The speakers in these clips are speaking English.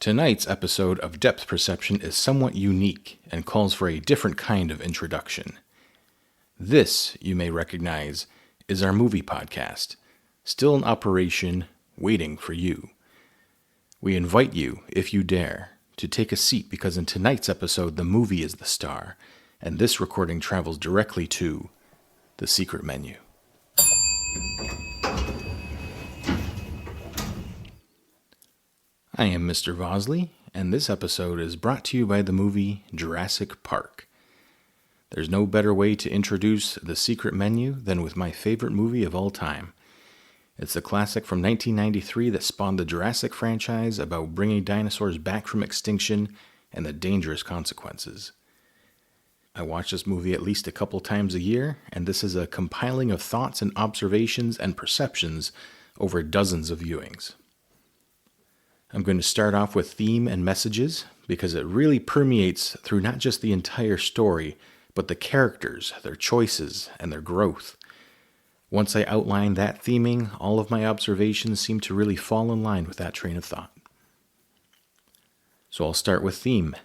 Tonight's episode of Depth Perception is somewhat unique and calls for a different kind of introduction. This, you may recognize, is our movie podcast, still in operation, waiting for you. We invite you, if you dare, to take a seat because in tonight's episode the movie is the star, and this recording travels directly to the secret menu. I am Mr. Vozly, and this episode is brought to you by the movie Jurassic Park. There's no better way to introduce the secret menu than with my favorite movie of all time. It's a classic from 1993 that spawned the Jurassic franchise about bringing dinosaurs back from extinction and the dangerous consequences. I watch this movie at least a couple times a year, and this is a compiling of thoughts and observations and perceptions over dozens of viewings. I'm going to start off with theme and messages because it really permeates through not just the entire story, but the characters, their choices, and their growth. Once I outline that theming, all of my observations seem to really fall in line with that train of thought. So I'll start with theme.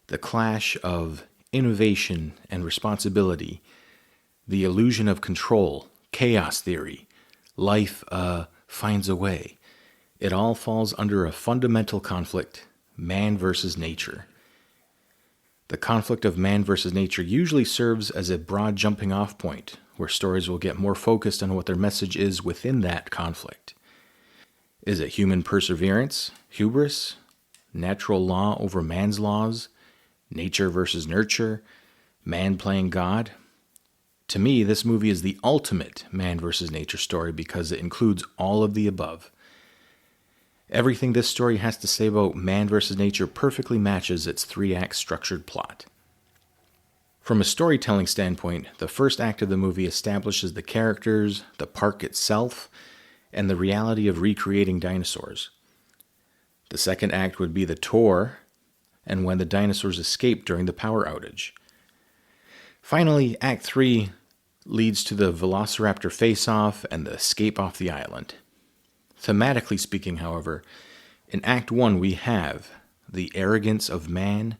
The clash of innovation and responsibility, the illusion of control, chaos theory, life finds a way. It all falls under a fundamental conflict, man versus nature. The conflict of man versus nature usually serves as a broad jumping off point, where stories will get more focused on what their message is within that conflict. Is it human perseverance, hubris, natural law over man's laws, nature versus nurture, man playing God? To me, this movie is the ultimate man versus nature story because it includes all of the above. Everything this story has to say about man versus nature perfectly matches its three-act structured plot. From a storytelling standpoint, the first act of the movie establishes the characters, the park itself, and the reality of recreating dinosaurs. The second act would be the tour, and when the dinosaurs escape during the power outage. Finally, Act 3 leads to the Velociraptor face-off and the escape off the island. Thematically speaking, however, in Act 1 we have the arrogance of man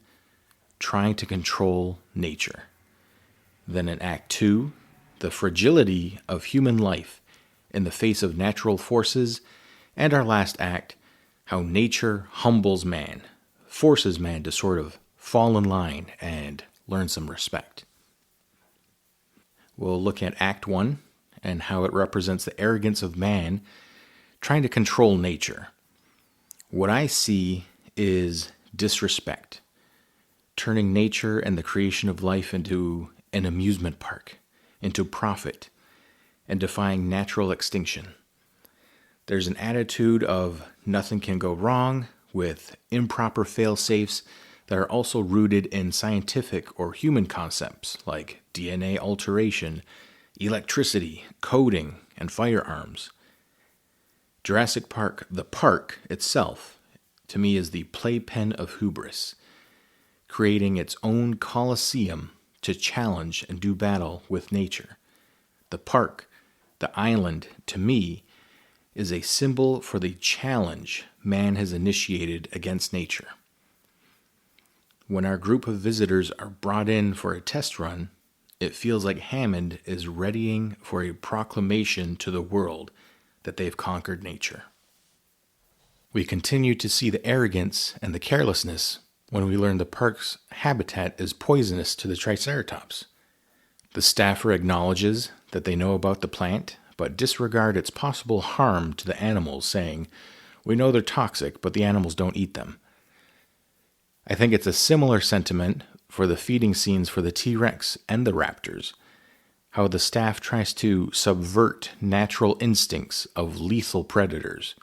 trying to control nature. Then in Act 2, the fragility of human life in the face of natural forces, and our last act, how nature humbles man, forces man to sort of fall in line and learn some respect. We'll look at Act 1 and how it represents the arrogance of man trying to control nature. What I see is disrespect, turning nature and the creation of life into an amusement park, into profit, and defying natural extinction. There's an attitude of nothing can go wrong, with improper fail-safes that are also rooted in scientific or human concepts like DNA alteration, electricity, coding, and firearms. Jurassic Park, the park itself, to me is the playpen of hubris, creating its own coliseum to challenge and do battle with nature. The park, the island, to me, is a symbol for the challenge man has initiated against nature. When our group of visitors are brought in for a test run, it feels like Hammond is readying for a proclamation to the world that they've conquered nature. We continue to see the arrogance and the carelessness when we learn the park's habitat is poisonous to the Triceratops. The staffer acknowledges that they know about the plant, but disregard its possible harm to the animals, saying, "We know they're toxic, but the animals don't eat them." I think it's a similar sentiment for the feeding scenes for the T-Rex and the raptors, how the staff tries to subvert natural instincts of lethal predators.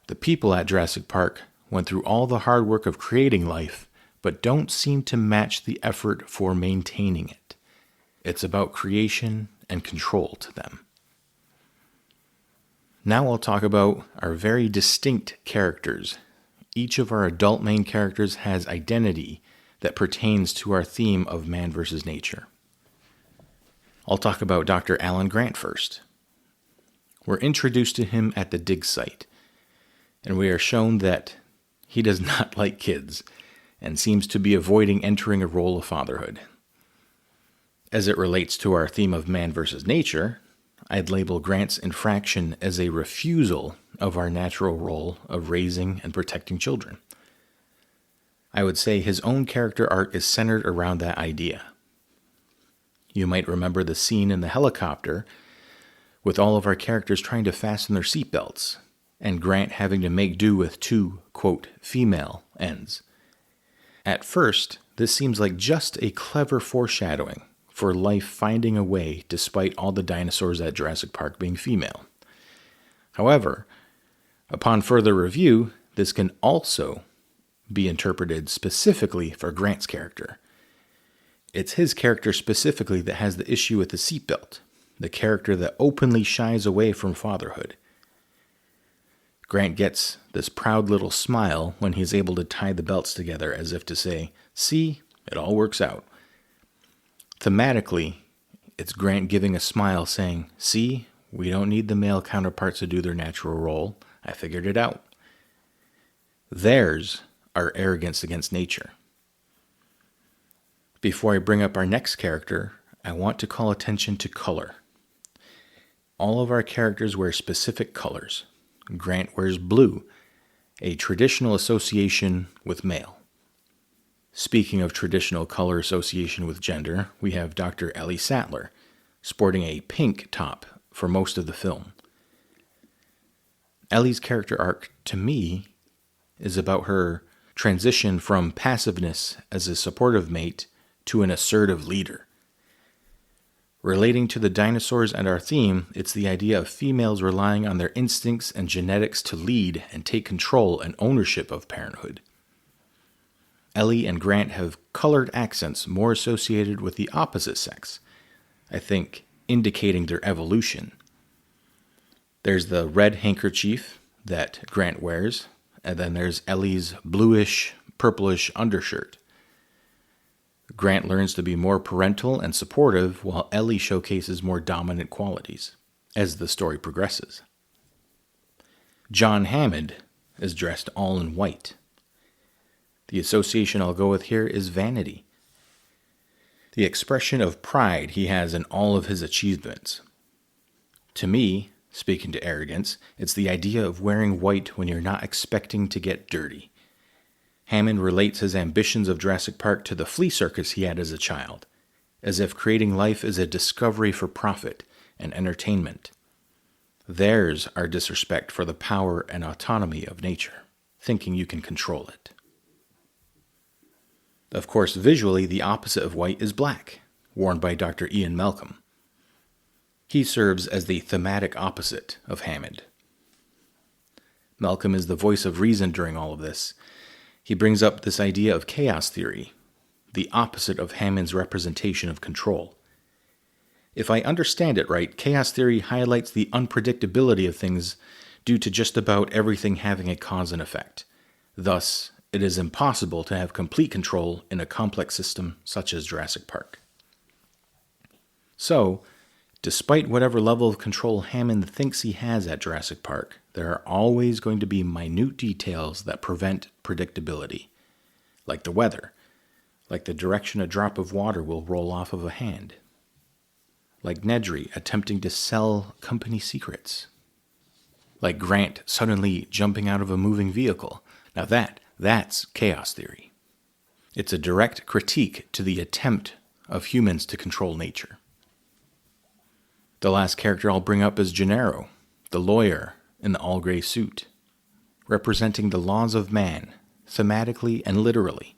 The people at Jurassic Park went through all the hard work of creating life, but don't seem to match the effort for maintaining it. It's about creation and control to them. Now I'll talk about our very distinct characters. Each of our adult main characters has identity that pertains to our theme of man versus nature. I'll talk about Dr. Alan Grant first. We're introduced to him at the dig site. And we are shown that he does not like kids and seems to be avoiding entering a role of fatherhood. As it relates to our theme of man versus nature, I'd label Grant's infraction as a refusal of our natural role of raising and protecting children. I would say his own character arc is centered around that idea. You might remember the scene in the helicopter with all of our characters trying to fasten their seatbelts, and Grant having to make do with two, quote, female ends. At first, this seems like just a clever foreshadowing for life finding a way despite all the dinosaurs at Jurassic Park being female. However, upon further review, this can also be interpreted specifically for Grant's character. It's his character specifically that has the issue with the seatbelt, the character that openly shies away from fatherhood. Grant gets this proud little smile when he's able to tie the belts together as if to say, "See, it all works out." Thematically, it's Grant giving a smile saying, "See, we don't need the male counterparts to do their natural role. I figured it out." There's our arrogance against nature. Before I bring up our next character, I want to call attention to color. All of our characters wear specific colors. Grant wears blue, a traditional association with male. Speaking of traditional color association with gender, we have Dr. Ellie Sattler, sporting a pink top for most of the film. Ellie's character arc, to me, is about her transition from passiveness as a supportive mate to an assertive leader. Relating to the dinosaurs and our theme, it's the idea of females relying on their instincts and genetics to lead and take control and ownership of parenthood. Ellie and Grant have colored accents more associated with the opposite sex, I think indicating their evolution. There's the red handkerchief that Grant wears, and then there's Ellie's bluish, purplish undershirt. Grant learns to be more parental and supportive, while Ellie showcases more dominant qualities as the story progresses. John Hammond is dressed all in white. The association I'll go with here is vanity. The expression of pride he has in all of his achievements. To me, speaking to arrogance, it's the idea of wearing white when you're not expecting to get dirty. Hammond relates his ambitions of Jurassic Park to the flea circus he had as a child, as if creating life is a discovery for profit and entertainment. There's our disrespect for the power and autonomy of nature, thinking you can control it. Of course, visually, the opposite of white is black, worn by Dr. Ian Malcolm. He serves as the thematic opposite of Hammond. Malcolm is the voice of reason during all of this. He brings up this idea of chaos theory, the opposite of Hammond's representation of control. If I understand it right, chaos theory highlights the unpredictability of things due to just about everything having a cause and effect. Thus, it is impossible to have complete control in a complex system such as Jurassic Park. So, despite whatever level of control Hammond thinks he has at Jurassic Park, there are always going to be minute details that prevent predictability, like the weather, like the direction a drop of water will roll off of a hand, like Nedry attempting to sell company secrets, like Grant suddenly jumping out of a moving vehicle. Now that's chaos theory. It's a direct critique to the attempt of humans to control nature. The last character I'll bring up is Gennaro, the lawyer in the all-gray suit, representing the laws of man, thematically and literally.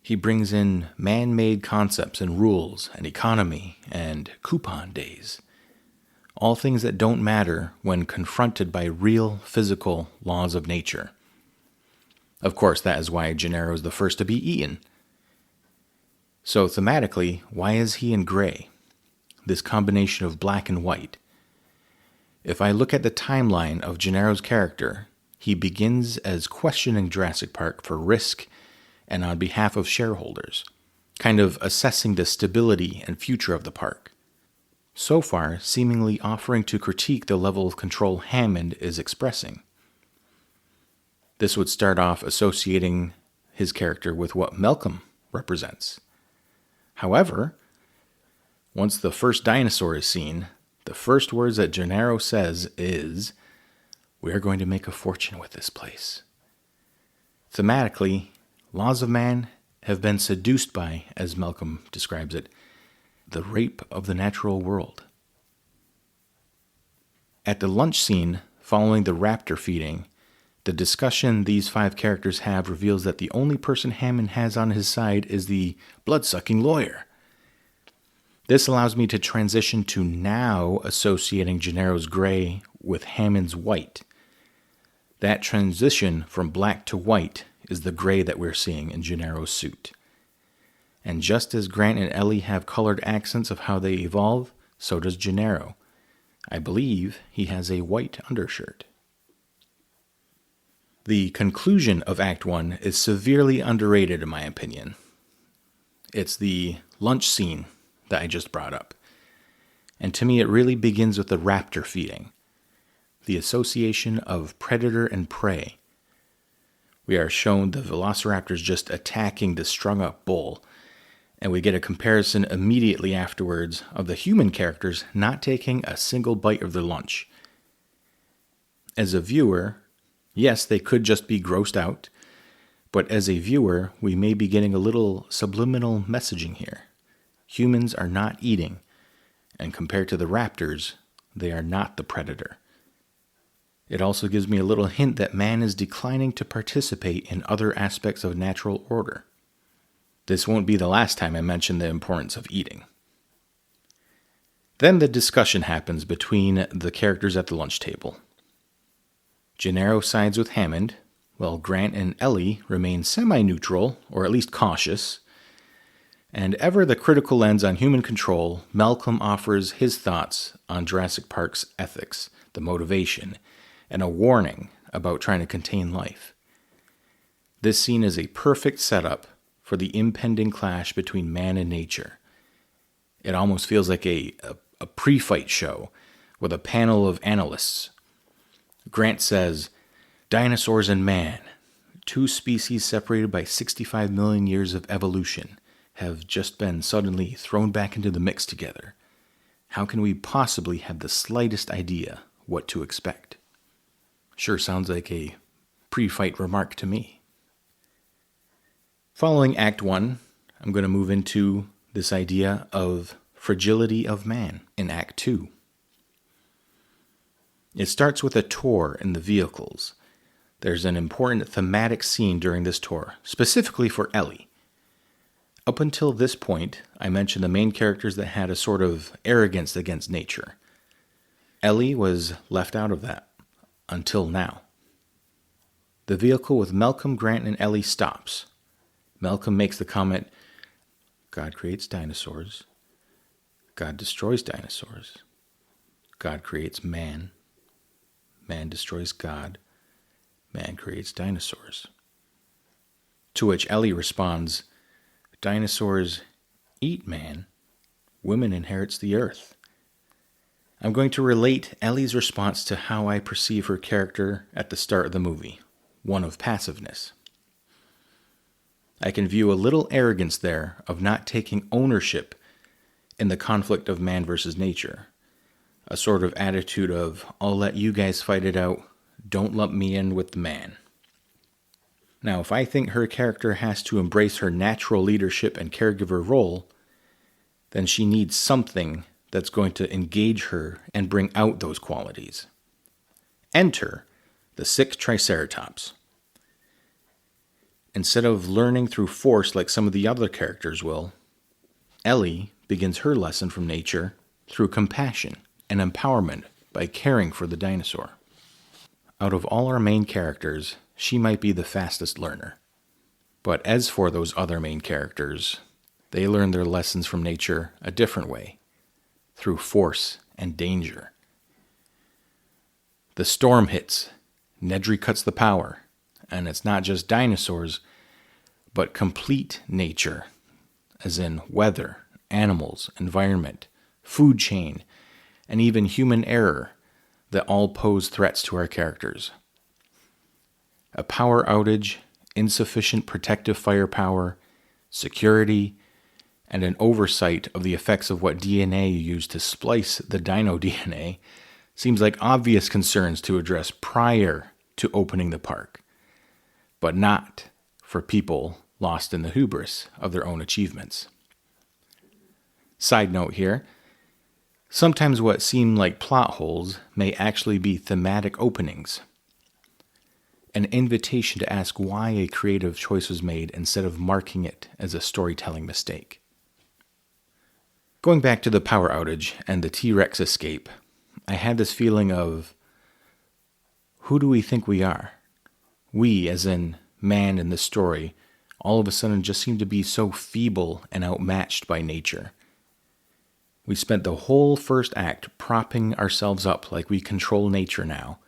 He brings in man-made concepts and rules and economy and coupon days, all things that don't matter when confronted by real physical laws of nature. Of course, that is why Gennaro is the first to be eaten. So thematically, why is he in gray? This combination of black and white. If I look at the timeline of Gennaro's character, he begins as questioning Jurassic Park for risk and on behalf of shareholders, kind of assessing the stability and future of the park. So far, seemingly offering to critique the level of control Hammond is expressing. This would start off associating his character with what Malcolm represents. However, once the first dinosaur is seen, the first words that Gennaro says is, "We are going to make a fortune with this place." Thematically, laws of man have been seduced by, as Malcolm describes it, the rape of the natural world. At the lunch scene, following the raptor feeding, the discussion these 5 characters have reveals that the only person Hammond has on his side is the blood-sucking lawyer. This allows me to transition to now associating Gennaro's gray with Hammond's white. That transition from black to white is the gray that we're seeing in Gennaro's suit. And just as Grant and Ellie have colored accents of how they evolve, so does Gennaro. I believe he has a white undershirt. The conclusion of Act 1 is severely underrated in my opinion. It's the lunch scene that I just brought up. And to me it really begins with the raptor feeding, the association of predator and prey. We are shown the velociraptors just attacking the strung-up bull, and we get a comparison immediately afterwards of the human characters not taking a single bite of their lunch. As a viewer, yes, they could just be grossed out, but as a viewer, we may be getting a little subliminal messaging here. Humans are not eating, and compared to the raptors, they are not the predator. It also gives me a little hint that man is declining to participate in other aspects of natural order. This won't be the last time I mention the importance of eating. Then the discussion happens between the characters at the lunch table. Gennaro sides with Hammond, while Grant and Ellie remain semi-neutral, or at least cautious. And ever the critical lens on human control, Malcolm offers his thoughts on Jurassic Park's ethics, the motivation, and a warning about trying to contain life. This scene is a perfect setup for the impending clash between man and nature. It almost feels like a pre-fight show with a panel of analysts. Grant says, "Dinosaurs and man, 2 species separated by 65 million years of evolution, have just been suddenly thrown back into the mix together. How can we possibly have the slightest idea what to expect?" Sure sounds like a pre-fight remark to me. Following Act 1, I'm going to move into this idea of fragility of man in Act 2. It starts with a tour in the vehicles. There's an important thematic scene during this tour, specifically for Ellie. Up until this point, I mentioned the main characters that had a sort of arrogance against nature. Ellie was left out of that, until now. The vehicle with Malcolm, Grant, and Ellie stops. Malcolm makes the comment, "God creates dinosaurs. God destroys dinosaurs. God creates man. Man destroys God. Man creates dinosaurs." To which Ellie responds, "Dinosaurs eat man. Woman inherits the earth." I'm going to relate Ellie's response to how I perceive her character at the start of the movie, one of passiveness. I can view a little arrogance there of not taking ownership in the conflict of man versus nature. A sort of attitude of, "I'll let you guys fight it out, don't lump me in with the man." Now, if I think her character has to embrace her natural leadership and caregiver role, then she needs something that's going to engage her and bring out those qualities. Enter the sick Triceratops. Instead of learning through force like some of the other characters will, Ellie begins her lesson from nature through compassion and empowerment by caring for the dinosaur. Out of all our main characters, she might be the fastest learner. But as for those other main characters, they learn their lessons from nature a different way, through force and danger. The storm hits, Nedry cuts the power, and it's not just dinosaurs, but complete nature, as in weather, animals, environment, food chain, and even human error that all pose threats to our characters. a power outage, insufficient protective firepower, security, and an oversight of the effects of what DNA you use to splice the dino DNA seems like obvious concerns to address prior to opening the park, but not for people lost in the hubris of their own achievements. Side note here, sometimes what seem like plot holes may actually be thematic openings, an invitation to ask why a creative choice was made instead of marking it as a storytelling mistake. Going back to the power outage and the T-Rex escape, I had this feeling of, who do we think we are? We, as in man in this story, all of a sudden just seem to be so feeble and outmatched by nature. We spent the whole first act propping ourselves up like we control nature now,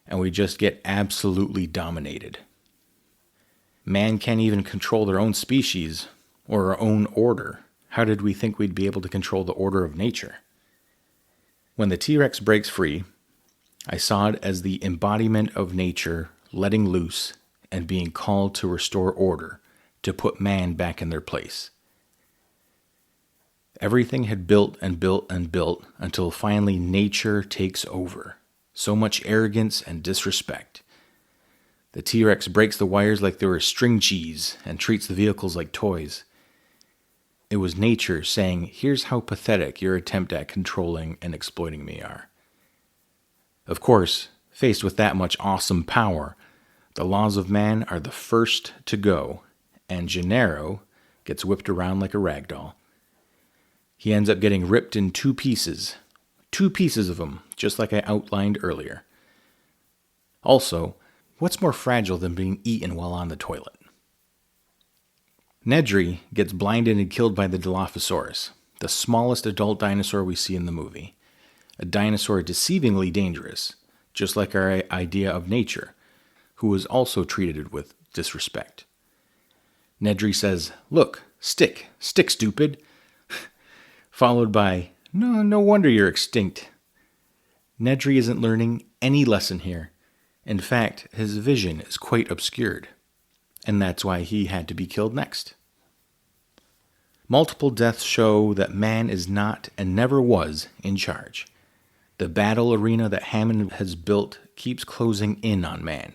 and we just get absolutely dominated. Man can't even control their own species or our own order. How did we think we'd be able to control the order of nature? When the T-Rex breaks free, I saw it as the embodiment of nature letting loose and being called to restore order, to put man back in their place. Everything had built and built and built until finally nature takes over. So much arrogance and disrespect. The T-Rex breaks the wires like they were string cheese and treats the vehicles like toys. It was nature saying, here's how pathetic your attempt at controlling and exploiting me are. Of course, faced with that much awesome power, the laws of man are the first to go, and Gennaro gets whipped around like a rag doll. He ends up getting ripped in two pieces of him, just like I outlined earlier. Also, what's more fragile than being eaten while on the toilet? Nedry gets blinded and killed by the Dilophosaurus, the smallest adult dinosaur we see in the movie. A dinosaur deceivingly dangerous, just like our idea of nature, who was also treated with disrespect. Nedry says, "Look, stick, stupid," followed by, No wonder you're extinct. Nedry isn't learning any lesson here. In fact, his vision is quite obscured, and that's why he had to be killed next. Multiple deaths show that man is not and never was in charge. The battle arena that Hammond has built keeps closing in on man.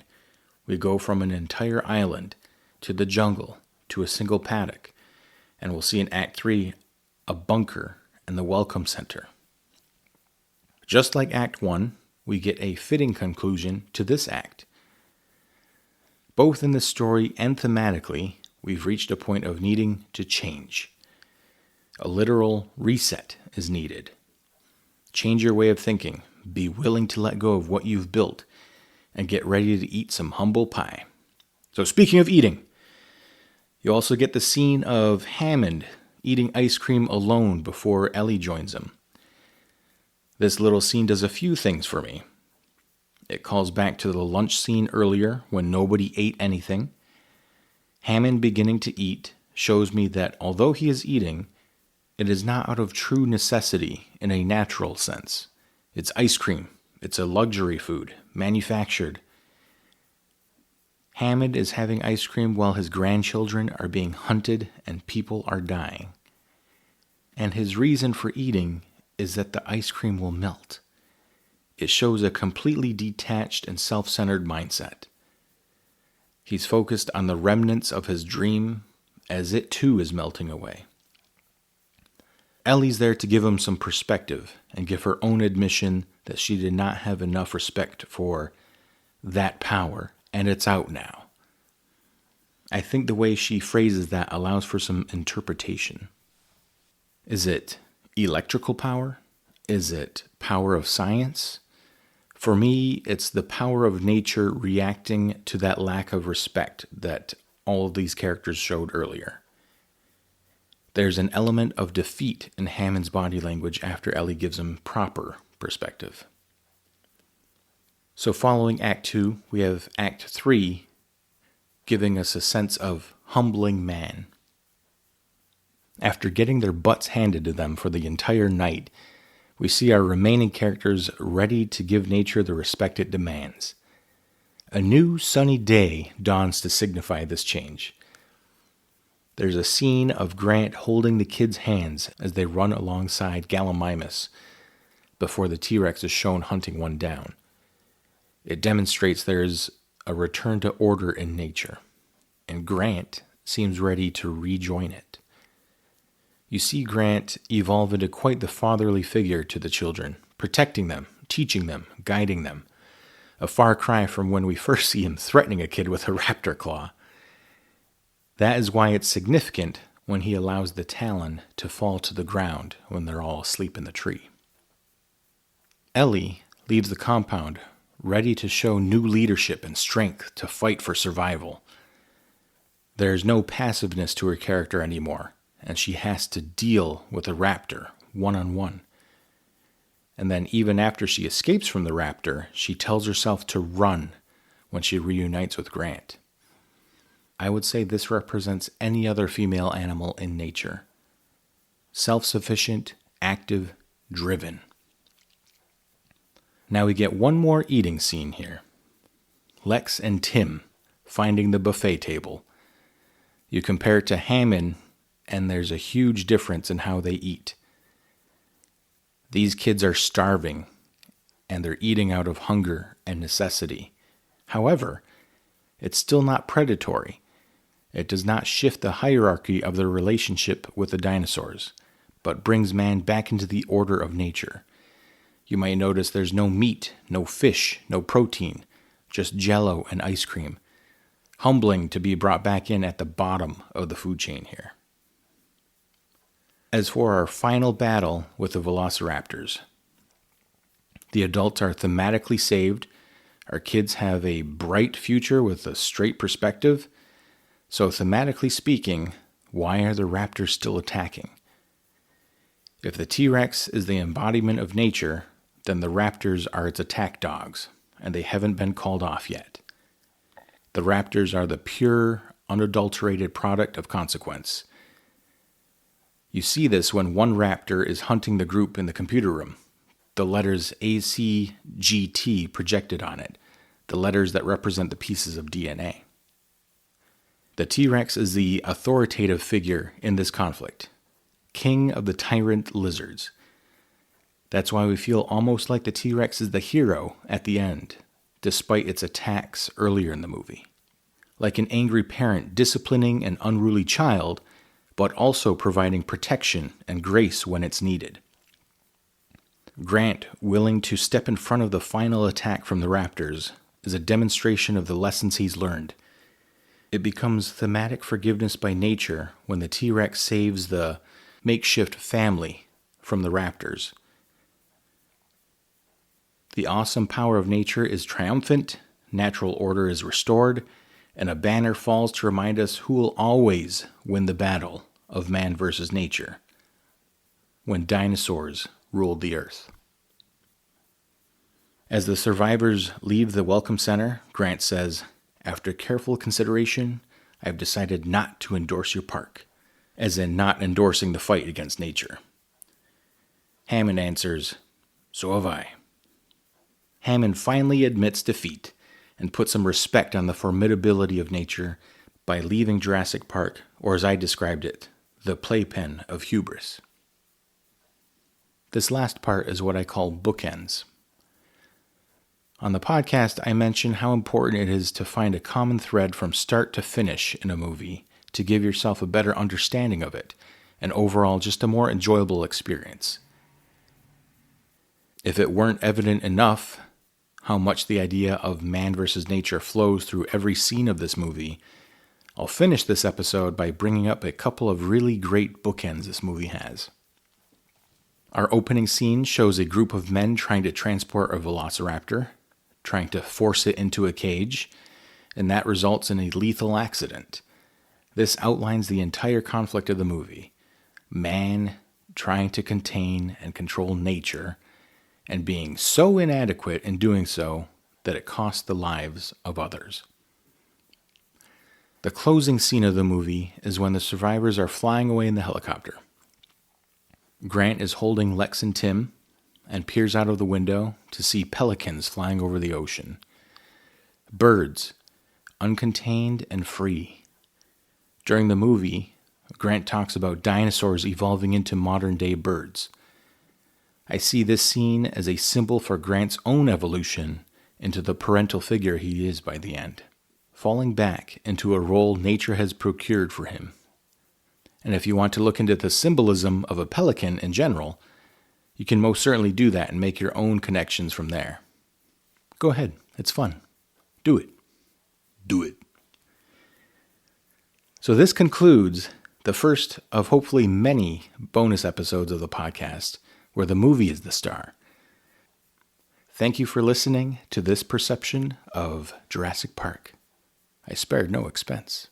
We go from an entire island to the jungle to a single paddock, and we'll see in Act 3 a bunker and the Welcome Center. Just like Act 1, we get a fitting conclusion to this act. Both in the story and thematically, we've reached a point of needing to change. A literal reset is needed. Change your way of thinking, be willing to let go of what you've built, and get ready to eat some humble pie. So speaking of eating, you also get the scene of Hammond eating ice cream alone before Ellie joins him. This little scene does a few things for me. It calls back to the lunch scene earlier when nobody ate anything. Hammond beginning to eat shows me that although he is eating, it is not out of true necessity in a natural sense. It's ice cream. It's a luxury food, manufactured. Hammond is having ice cream while his grandchildren are being hunted and people are dying. And his reason for eating is that the ice cream will melt. It shows a completely detached and self-centered mindset. He's focused on the remnants of his dream as it too is melting away. Ellie's there to give him some perspective and give her own admission that she did not have enough respect for that power, and it's out now. I think the way she phrases that allows for some interpretation. Is it electrical power? Is it power of science? For me, it's the power of nature reacting to that lack of respect that all of these characters showed earlier. There's an element of defeat in Hammond's body language after Ellie gives him proper perspective. So following Act 2, we have Act 3 giving us a sense of humbling man. After getting their butts handed to them for the entire night, we see our remaining characters ready to give nature the respect it demands. A new sunny day dawns to signify this change. There's a scene of Grant holding the kids' hands as they run alongside Gallimimus before the T-Rex is shown hunting one down. It demonstrates there's a return to order in nature, and Grant seems ready to rejoin it. You see Grant evolve into quite the fatherly figure to the children, protecting them, teaching them, guiding them. A far cry from when we first see him threatening a kid with a raptor claw. That is why it's significant when he allows the Talon to fall to the ground when they're all asleep in the tree. Ellie leaves the compound, ready to show new leadership and strength to fight for survival. There's no passiveness to her character anymore, and she has to deal with a raptor one-on-one. And then even after she escapes from the raptor, she tells herself to run when she reunites with Grant. I would say this represents any other female animal in nature. Self-sufficient, active, driven. Now we get one more eating scene here. Lex and Tim finding the buffet table. You compare it to Hammond, and there's a huge difference in how they eat. These kids are starving, and they're eating out of hunger and necessity. However, it's still not predatory. It does not shift the hierarchy of their relationship with the dinosaurs, but brings man back into the order of nature. You might notice there's no meat, no fish, no protein, just jello and ice cream. Humbling to be brought back in at the bottom of the food chain here. As for our final battle with the velociraptors, the adults are thematically saved. Our kids have a bright future with a straight perspective. So thematically speaking, why are the raptors still attacking? If the T-Rex is the embodiment of nature, then the raptors are its attack dogs, and they haven't been called off yet. The raptors are the pure, unadulterated product of consequence. You see this when one raptor is hunting the group in the computer room. The letters ACGT projected on it, the letters that represent the pieces of DNA. The T-Rex is the authoritative figure in this conflict, king of the tyrant lizards. That's why we feel almost like the T-Rex is the hero at the end, despite its attacks earlier in the movie. Like an angry parent disciplining an unruly child, but also providing protection and grace when it's needed. Grant, willing to step in front of the final attack from the raptors, is a demonstration of the lessons he's learned. It becomes thematic forgiveness by nature when the T-Rex saves the makeshift family from the raptors. The awesome power of nature is triumphant, natural order is restored, and a banner falls to remind us who will always win the battle of man versus nature when dinosaurs ruled the earth. As the survivors leave the welcome center, Grant says, "After careful consideration, I have decided not to endorse your park," as in not endorsing the fight against nature. Hammond answers, "So have I." Hammond finally admits defeat and puts some respect on the formidability of nature by leaving Jurassic Park, or as I described it, the playpen of hubris. This last part is what I call bookends. On the podcast, I mentioned how important it is to find a common thread from start to finish in a movie to give yourself a better understanding of it, and overall just a more enjoyable experience. If it weren't evident enough how much the idea of man versus nature flows through every scene of this movie, I'll finish this episode by bringing up a couple of really great bookends this movie has. Our opening scene shows a group of men trying to transport a velociraptor, trying to force it into a cage, and that results in a lethal accident. This outlines the entire conflict of the movie. Man trying to contain and control nature, and being so inadequate in doing so that it costs the lives of others. The closing scene of the movie is when the survivors are flying away in the helicopter. Grant is holding Lex and Tim and peers out of the window to see pelicans flying over the ocean. Birds, uncontained and free. During the movie, Grant talks about dinosaurs evolving into modern-day birds. I see this scene as a symbol for Grant's own evolution into the parental figure he is by the end, falling back into a role nature has procured for him. And if you want to look into the symbolism of a pelican in general, you can most certainly do that and make your own connections from there. Go ahead, it's fun. Do it. Do it. So this concludes the first of hopefully many bonus episodes of the podcast where the movie is the star. Thank you for listening to this perception of Jurassic Park. I spared no expense.